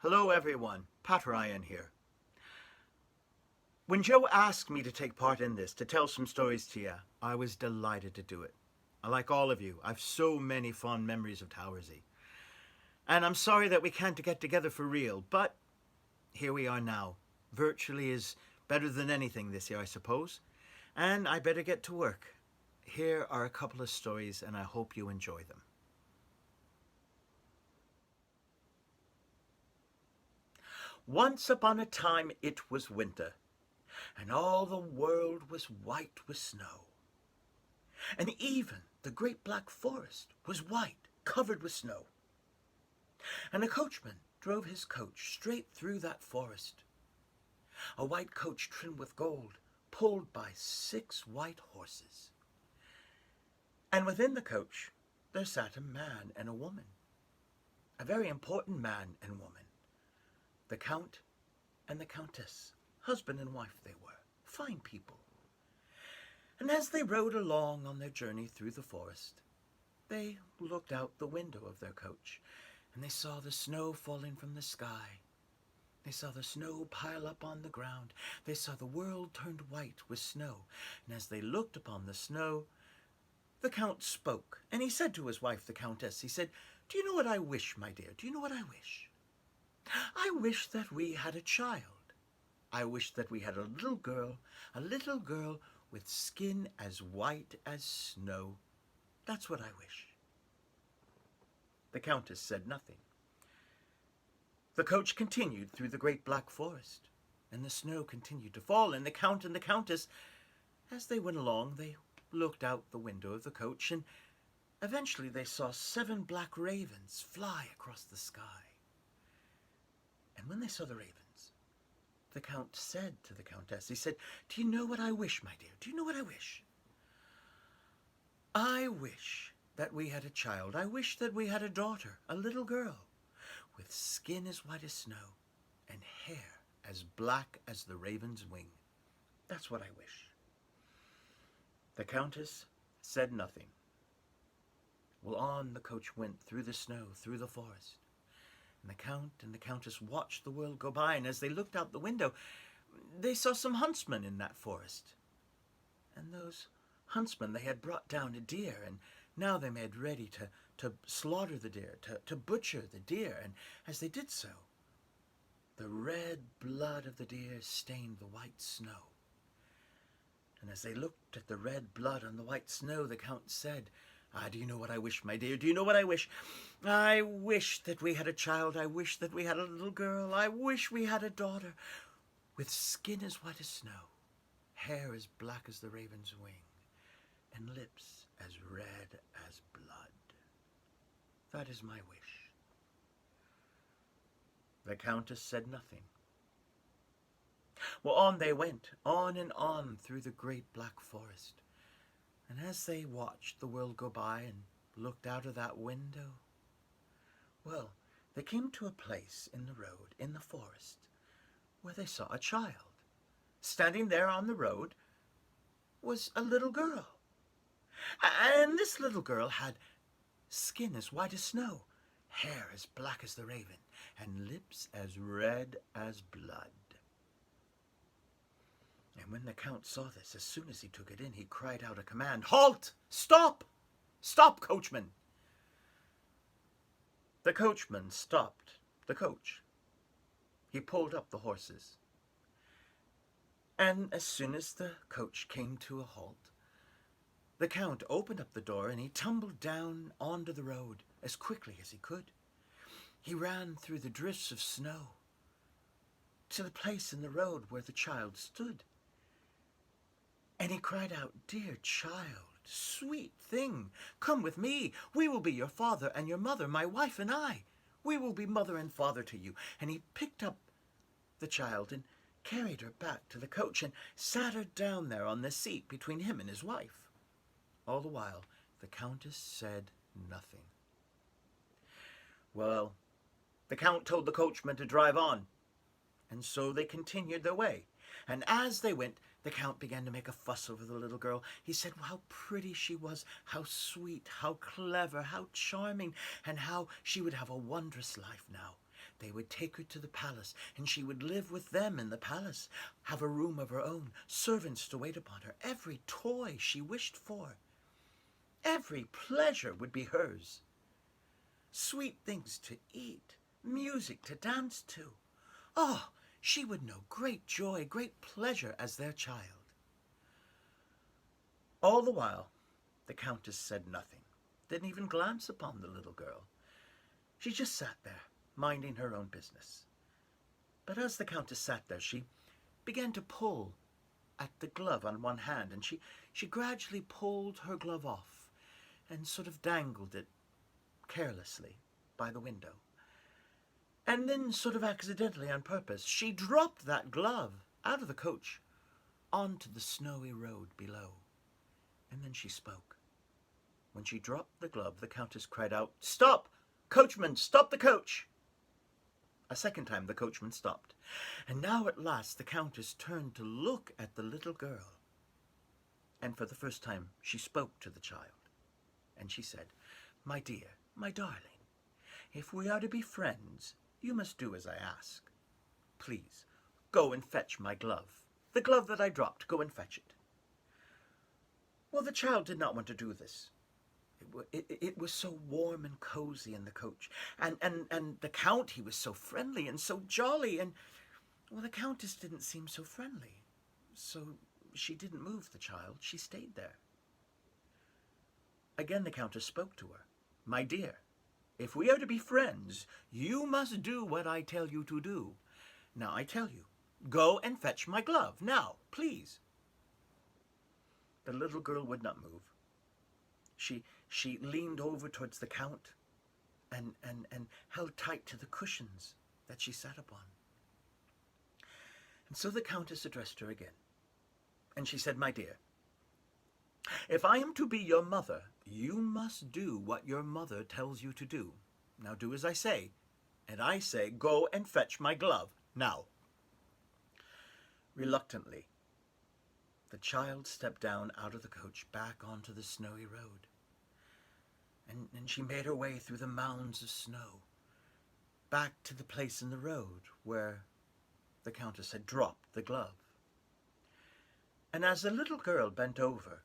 Hello everyone, Pat Ryan here. When Joe asked me to take part in this, to tell some stories to you, I was delighted to do it. Like all of you, I've so many fond memories of Towersey. And I'm sorry that we can't get together for real, but here we are now. Virtually is better than anything this year, I suppose. And I better get to work. Here are a couple of stories, and I hope you enjoy them. Once upon a time it was winter, and all the world was white with snow. And even the great black forest was white, covered with snow. And a coachman drove his coach straight through that forest. A white coach trimmed with gold, pulled by 6 white horses. And within the coach there sat a man and a woman, a very important man and woman, the Count and the Countess. Husband and wife they were, fine people. And as they rode along on their journey through the forest, they looked out the window of their coach, and they saw the snow falling from the sky. They saw the snow pile up on the ground. They saw the world turned white with snow. And as they looked upon the snow, the Count spoke, and he said to his wife, the Countess, he said, "Do you know what I wish, my dear? Do you know what I wish? I wish that we had a child. I wish that we had a little girl with skin as white as snow. That's what I wish." The Countess said nothing. The coach continued through the great black forest, and the snow continued to fall, and the Count and the Countess, as they went along, they looked out the window of the coach, and eventually they saw 7 black ravens fly across the sky. And when they saw the ravens, the Count said to the Countess, he said, "Do you know what I wish, my dear? Do you know what I wish? I wish that we had a child. I wish that we had a daughter, a little girl, with skin as white as snow and hair as black as the raven's wing. That's what I wish." The Countess said nothing. Well, on the coach went through the snow, through the forest. And the Count and the Countess watched the world go by, and as they looked out the window, they saw some huntsmen in that forest. And those huntsmen, they had brought down a deer, and now they made ready to slaughter the deer, to butcher the deer. And as they did so, the red blood of the deer stained the white snow. And as they looked at the red blood on the white snow, the Count said, "Do you know what I wish, my dear? Do you know what I wish? I wish that we had a child. I wish that we had a little girl. I wish we had a daughter with skin as white as snow, hair as black as the raven's wing, and lips as red as blood. That is my wish." The Countess said nothing. Well, on they went, on and on through the great black forest. And as they watched the world go by and looked out of that window, well, they came to a place in the road, in the forest, where they saw a child. Standing there on the road was a little girl. And this little girl had skin as white as snow, hair as black as the raven, and lips as red as blood. And when the Count saw this, as soon as he took it in, he cried out a command, "Halt! Stop! Stop, coachman!" The coachman stopped the coach. He pulled up the horses. And as soon as the coach came to a halt, the Count opened up the door and he tumbled down onto the road as quickly as he could. He ran through the drifts of snow to the place in the road where the child stood. And he cried out, "Dear child, sweet thing, come with me. We will be your father and your mother, my wife and I. We will be mother and father to you." And he picked up the child and carried her back to the coach and sat her down there on the seat between him and his wife. All the while, the Countess said nothing. Well, the Count told the coachman to drive on, and so they continued their way. And as they went, the Count began to make a fuss over the little girl. He said how pretty she was, how sweet, how clever, how charming, and how she would have a wondrous life now. They would take her to the palace, and she would live with them in the palace, have a room of her own, servants to wait upon her, every toy she wished for. Every pleasure would be hers. Sweet things to eat, music to dance to. Oh, she would know great joy, great pleasure as their child. All the while, the Countess said nothing, didn't even glance upon the little girl. She just sat there, minding her own business. But as the Countess sat there, she began to pull at the glove on one hand, and she gradually pulled her glove off and sort of dangled it carelessly by the window. And then, sort of accidentally on purpose, she dropped that glove out of the coach onto the snowy road below. And then she spoke. When she dropped the glove, the Countess cried out, "Stop! Coachman, stop the coach!" A second time the coachman stopped. And now at last the Countess turned to look at the little girl. And for the first time she spoke to the child. And she said, "My dear, my darling, if we are to be friends, you must do as I ask. Please, go and fetch my glove. The glove that I dropped, go and fetch it." Well, the child did not want to do this. It was so warm and cozy in the coach. And the Count, he was so friendly and so jolly. And, well, the Countess didn't seem so friendly. So she didn't move the child. She stayed there. Again the Countess spoke to her. "My dear, if we are to be friends, you must do what I tell you to do. Now I tell you, go and fetch my glove. Now, please." The little girl would not move. She leaned over towards the Count and held tight to the cushions that she sat upon. And so the Countess addressed her again. And she said, "My dear, if I am to be your mother, you must do what your mother tells you to do. Now do as I say. And I say, go and fetch my glove. Now." Reluctantly, the child stepped down out of the coach back onto the snowy road. And she made her way through the mounds of snow, back to the place in the road where the Countess had dropped the glove. And as the little girl bent over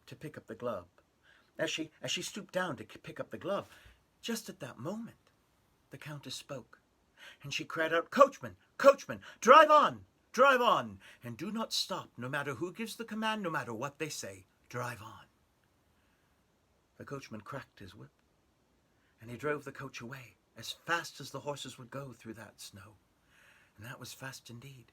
to pick up the glove, as she stooped down to pick up the glove, just at that moment, the Countess spoke. And she cried out, "Coachman, coachman, drive on, and do not stop, no matter who gives the command, no matter what they say. Drive on." The coachman cracked his whip, and he drove the coach away as fast as the horses would go through that snow. And that was fast indeed.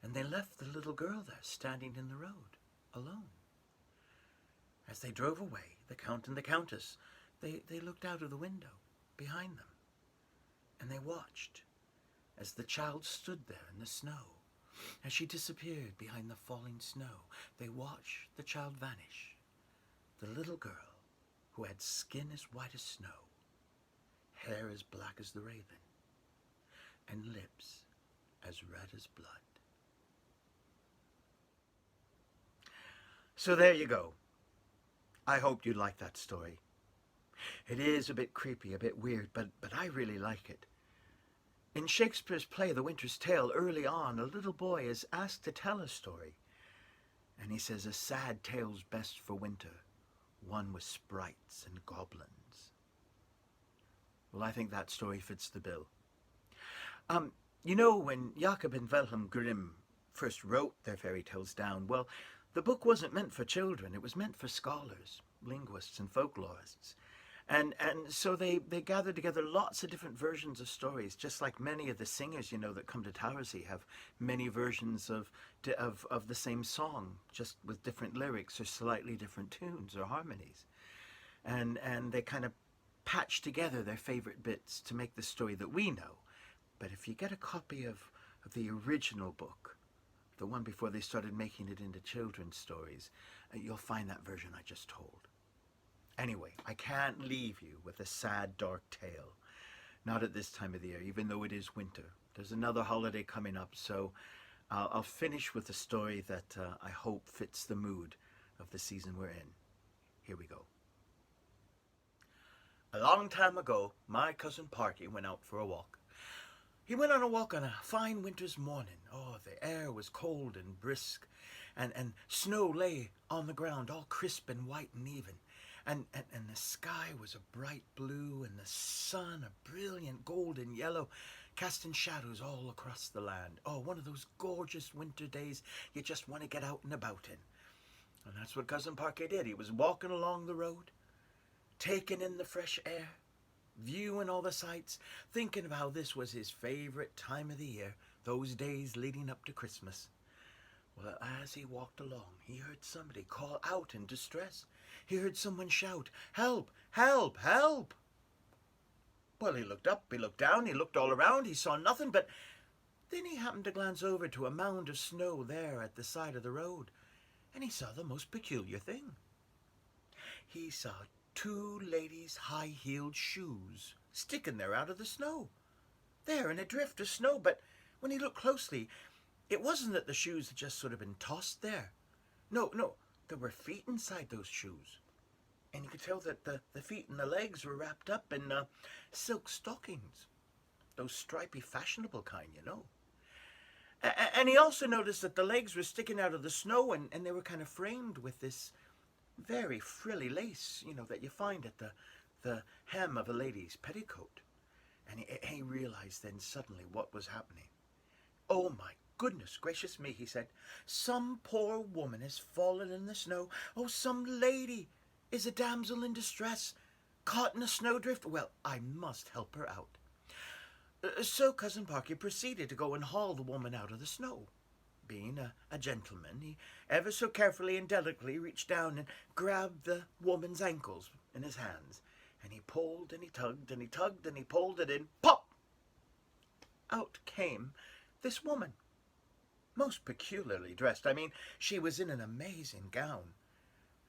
And they left the little girl there, standing in the road, alone. As they drove away, the Count and the Countess, they looked out of the window behind them, and they watched as the child stood there in the snow. As she disappeared behind the falling snow, they watched the child vanish. The little girl, who had skin as white as snow, hair as black as the raven, and lips as red as blood. So there you go. I hope you like that story. It is a bit creepy, a bit weird, but I really like it. In Shakespeare's play, The Winter's Tale, early on, a little boy is asked to tell a story. And he says, "A sad tale's best for winter, one with sprites and goblins." Well, I think that story fits the bill. You know, when Jacob and Wilhelm Grimm first wrote their fairy tales down, well, the book wasn't meant for children. It was meant for scholars, linguists, and folklorists. And so they gathered together lots of different versions of stories, just like many of the singers, you know, that come to Towersey have many versions of the same song, just with different lyrics or slightly different tunes or harmonies. And they kind of patch together their favorite bits to make the story that we know. But if you get a copy of the original book, the one before they started making it into children's stories, you'll find that version I just told. Anyway, I can't leave you with a sad, dark tale. Not at this time of the year, even though it is winter. There's another holiday coming up, so I'll finish with a story that I hope fits the mood of the season we're in. Here we go. A long time ago, my cousin Parky went out for a walk. He went on a walk on a fine winter's morning. Oh, the air was cold and brisk, and snow lay on the ground, all crisp and white and even. And the sky was a bright blue, and the sun a brilliant golden yellow, casting shadows all across the land. Oh, one of those gorgeous winter days you just want to get out and about in. And that's what Cousin Parky did. He was walking along the road, taking in the fresh air, viewing all the sights, thinking of how this was his favorite time of the year, those days leading up to Christmas. Well, as he walked along, he heard somebody call out in distress. He heard someone shout, "Help! Help! Help!" Well, he looked up, he looked down, he looked all around, he saw nothing, but then he happened to glance over to a mound of snow there at the side of the road, and he saw the most peculiar thing. He saw two ladies' high-heeled shoes sticking there out of the snow, there in a drift of snow, but when he looked closely, it wasn't that the shoes had just sort of been tossed there. No, there were feet inside those shoes. And you could tell that the feet and the legs were wrapped up in silk stockings. Those stripy, fashionable kind, you know. And he also noticed that the legs were sticking out of the snow, and they were kind of framed with this very frilly lace, you know, that you find at the hem of a lady's petticoat. And he realized then suddenly what was happening. "Oh, my goodness gracious me," he said. "Some poor woman has fallen in the snow. Oh, some lady is a damsel in distress, caught in a snowdrift. Well, I must help her out." So Cousin Parky proceeded to go and haul the woman out of the snow. Being a gentleman, he ever so carefully and delicately reached down and grabbed the woman's ankles in his hands. And he pulled and he tugged and he tugged and he pulled, it in. Pop! Out came this woman, most peculiarly dressed. I mean, she was in an amazing gown.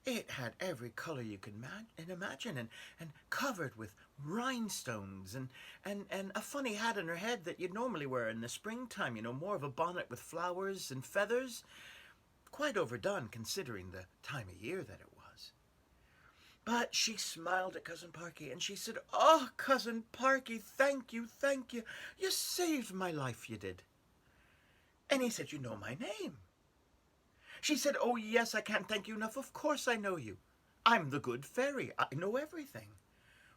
It had every color you could imagine, and covered with rhinestones, and a funny hat on her head that you'd normally wear in the springtime, you know, more of a bonnet with flowers and feathers. Quite overdone considering the time of year that it was. But she smiled at Cousin Parky, and she said, "Oh, Cousin Parky, thank you, thank you. You saved my life, you did." And he said, "You know my name?" She said, "Oh, yes, I can't thank you enough. Of course I know you. I'm the good fairy. I know everything."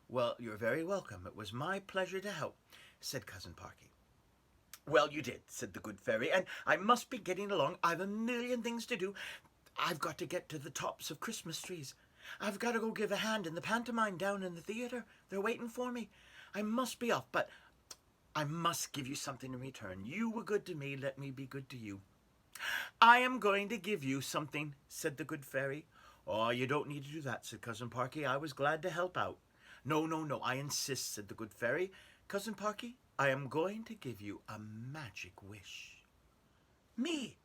"Well, you're very welcome. It was my pleasure to help," said Cousin Parky. "Well, you did," said the good fairy, "and I must be getting along. I've a million things to do. I've got to get to the tops of Christmas trees. I've got to go give a hand in the pantomime down in the theater. They're waiting for me. I must be off, but I must give you something in return. You were good to me. Let me be good to you." "I am going to give you something," said the good fairy. "Oh, you don't need to do that," said Cousin Parky. "I was glad to help out." No, I insist," said the good fairy. "Cousin Parky, I am going to give you a magic wish." "Me?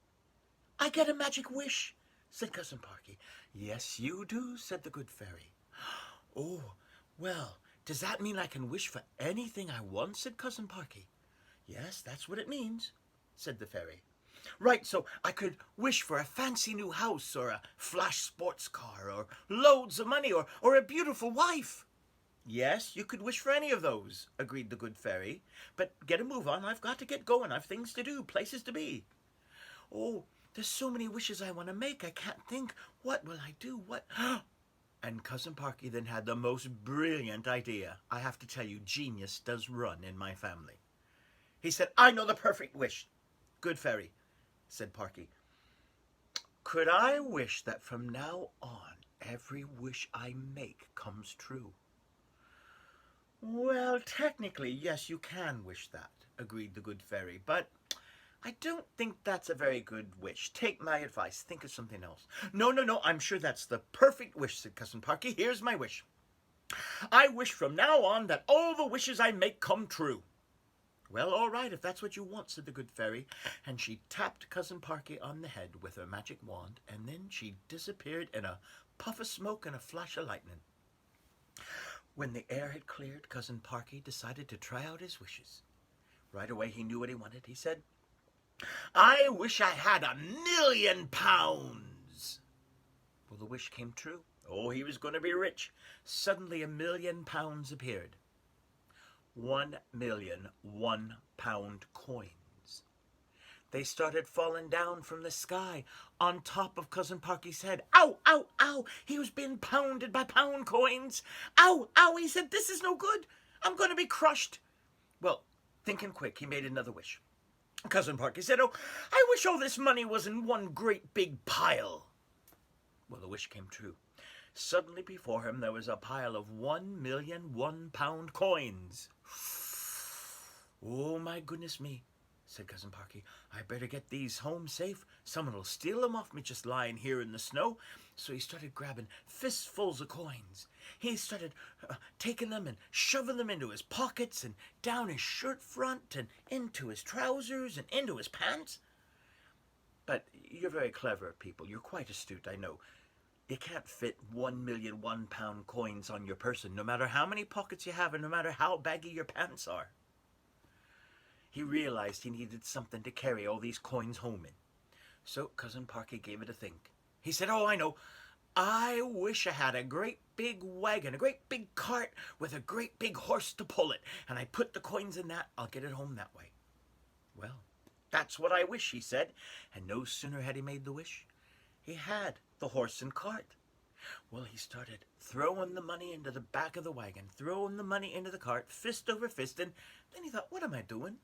I get a magic wish?" said Cousin Parky. "Yes, you do," said the good fairy. "Oh, well, does that mean I can wish for anything I want?" said Cousin Parky. "Yes, that's what it means," said the fairy. "Right, so I could wish for a fancy new house, or a flash sports car, or loads of money, or a beautiful wife." "Yes, you could wish for any of those," agreed the good fairy. "But get a move on. I've got to get going. I've things to do, places to be." "Oh, there's so many wishes I want to make. I can't think. What will I do? What?" And Cousin Parky then had the most brilliant idea. I have to tell you, genius does run in my family. He said, "I know the perfect wish." "Good fairy," said Parky, "could I wish that from now on every wish I make comes true?" "Well, technically, yes, you can wish that," agreed the good fairy, "but I don't think that's a very good wish. Take my advice. Think of something else." No, I'm sure that's the perfect wish," said Cousin Parky. "Here's my wish. I wish from now on that all the wishes I make come true." "Well, all right, if that's what you want," said the good fairy, and she tapped Cousin Parky on the head with her magic wand, and then she disappeared in a puff of smoke and a flash of lightning. When the air had cleared, Cousin Parky decided to try out his wishes. Right away he knew what he wanted. He said, "I wish I had £1,000,000. Well, the wish came true. Oh, he was going to be rich. Suddenly £1,000,000 appeared. 1,000,000 £1 coins. They started falling down from the sky on top of Cousin Parky's head. Ow, ow, ow! He was being pounded by pound coins. Ow, ow! He said, "This is no good. I'm going to be crushed." Well, thinking quick, he made another wish. Cousin Parky said, "Oh, I wish all this money was in one great big pile." Well, the wish came true. Suddenly before him there was a pile of 1,000,000 £1 coins. "Oh, my goodness me," said Cousin Parky. "I better get these home safe. Someone will steal them off me just lying here in the snow." So he started grabbing fistfuls of coins. He started taking them and shoving them into his pockets and down his shirt front and into his trousers and into his pants. But you're very clever people. You're quite astute, I know. You can't fit 1,000,000 £1 coins on your person, no matter how many pockets you have and no matter how baggy your pants are. He realized he needed something to carry all these coins home in. So Cousin Parky gave it a think. He said, "Oh, I know. I wish I had a great big wagon, a great big cart with a great big horse to pull it, and I put the coins in that. I'll get it home that way." "Well, that's what I wish," he said, and no sooner had he made the wish, he had the horse and cart. Well, he started throwing the money into the back of the wagon, throwing the money into the cart, fist over fist, and then he thought, "What am I doing?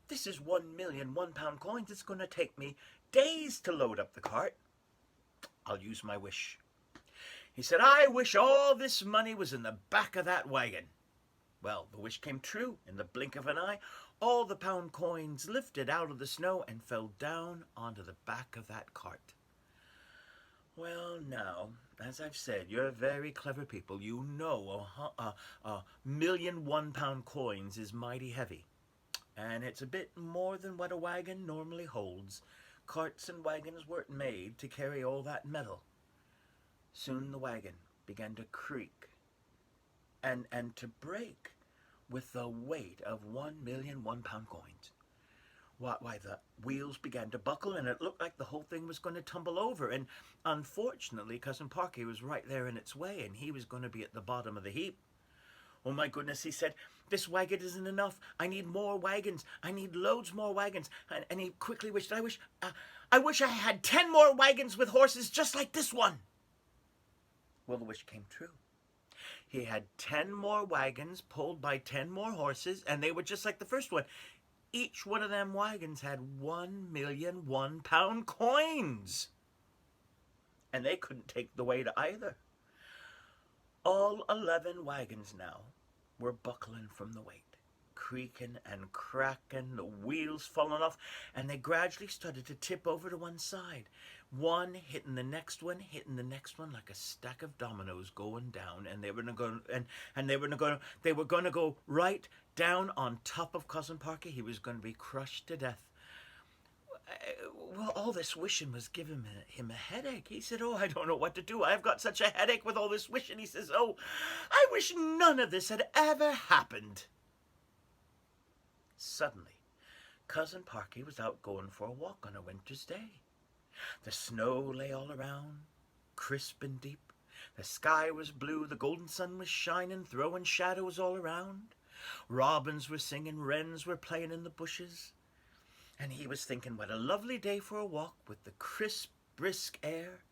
This is 1,000,000 £1 coins. It's going to take me days to load up the cart. I'll use my wish." He said, "I wish all this money was in the back of that wagon." Well, the wish came true. In the blink of an eye, all the pound coins lifted out of the snow and fell down onto the back of that cart. Well, now, as I've said, you're very clever people. You know a million £1 coins is mighty heavy. And it's a bit more than what a wagon normally holds. Carts and wagons weren't made to carry all that metal. Soon the wagon began to creak and to break with the weight of 1,000,000 £1 coins. Why, the wheels began to buckle, and it looked like the whole thing was going to tumble over. And unfortunately, Cousin Parky was right there in its way, and he was going to be at the bottom of the heap. "Oh, my goodness," he said, "this wagon isn't enough. I need more wagons. I need loads more wagons." And he quickly wished, I wish I had 10 more wagons with horses just like this one." Well, the wish came true. He had 10 more wagons pulled by 10 more horses, and they were just like the first one. Each one of them wagons had 1,000,000 £1 coins. And they couldn't take the weight either. All 11 wagons now were buckling from the weight, creaking and cracking, the wheels falling off, and they gradually started to tip over to one side. One hitting the next one, like a stack of dominoes going down, and they were going to go right down on top of Cousin Parky. He was going to be crushed to death. Well, all this wishing was giving him a headache. He said, "Oh, I don't know what to do. I've got such a headache with all this wishing." He says, "Oh, I wish none of this had ever happened." Suddenly, Cousin Parky was out going for a walk on a winter's day. The snow lay all around, crisp and deep. The sky was blue, the golden sun was shining, throwing shadows all around. Robins were singing, wrens were playing in the bushes. And he was thinking what a lovely day for a walk with the crisp, brisk air,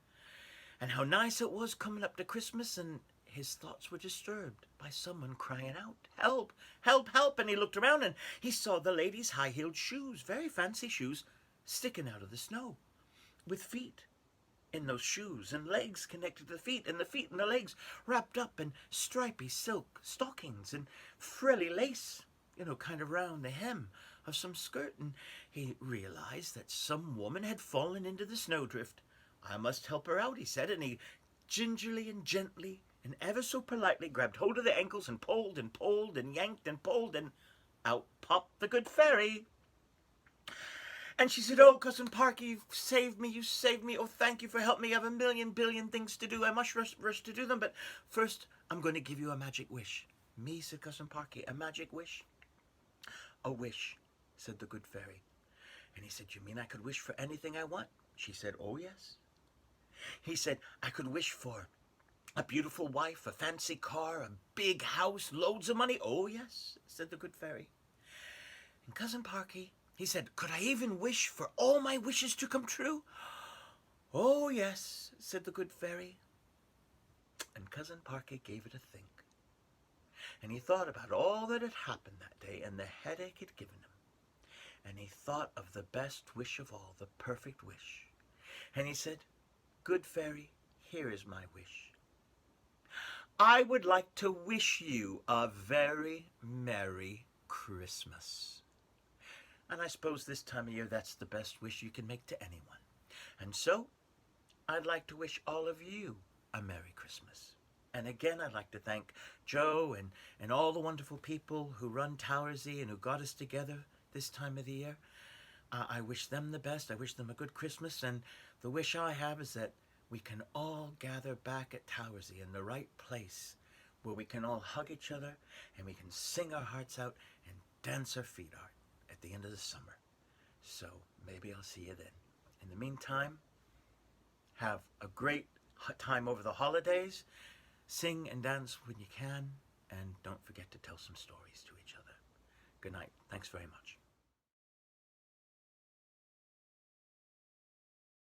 and how nice it was coming up to Christmas. And his thoughts were disturbed by someone crying out, "Help, help, help!" And he looked around and he saw the lady's high-heeled shoes, very fancy shoes, sticking out of the snow, with feet in those shoes and legs connected to the feet, and the feet and the legs wrapped up in stripy silk stockings and frilly lace, kind of round the hem of some skirt. And he realized that some woman had fallen into the snowdrift. "I must help her out," he said, and he gingerly and gently and ever so politely grabbed hold of the ankles and pulled and pulled and yanked and pulled, and out popped the good fairy. And she said, "Oh, Cousin Parky, you saved me. Oh, thank you for helping me. I have a million billion things to do. I must rush to do them. But first, I'm going to give you a magic wish." "Me," said Cousin Parky, "a magic wish?" "A wish," said the good fairy. And he said, "You mean I could wish for anything I want?" She said, "Oh, yes." He said, "I could wish for A beautiful wife, a fancy car, a big house, loads of money. Oh, yes, said the good fairy. And Cousin Parky, he said, could I even wish for all my wishes to come true? Oh, yes, said the good fairy. And Cousin Parky gave it a think. And he thought about all that had happened that day and the headache it had given him. And he thought of the best wish of all, the perfect wish. And he said, good fairy, here is my wish. I would like to wish you a very Merry Christmas. And I suppose this time of year that's the best wish you can make to anyone. And so, I'd like to wish all of you a Merry Christmas. And again, I'd like to thank Joe and all the wonderful people who run Towersy and who got us together this time of the year. I wish them the best. I wish them a good Christmas. And the wish I have is that we can all gather back at Towersy in the right place where we can all hug each other and we can sing our hearts out and dance our feet out at the end of the summer. So maybe I'll see you then. In the meantime, have a great time over the holidays. Sing and dance when you can, and don't forget to tell some stories to each other. Good night. Thanks very much.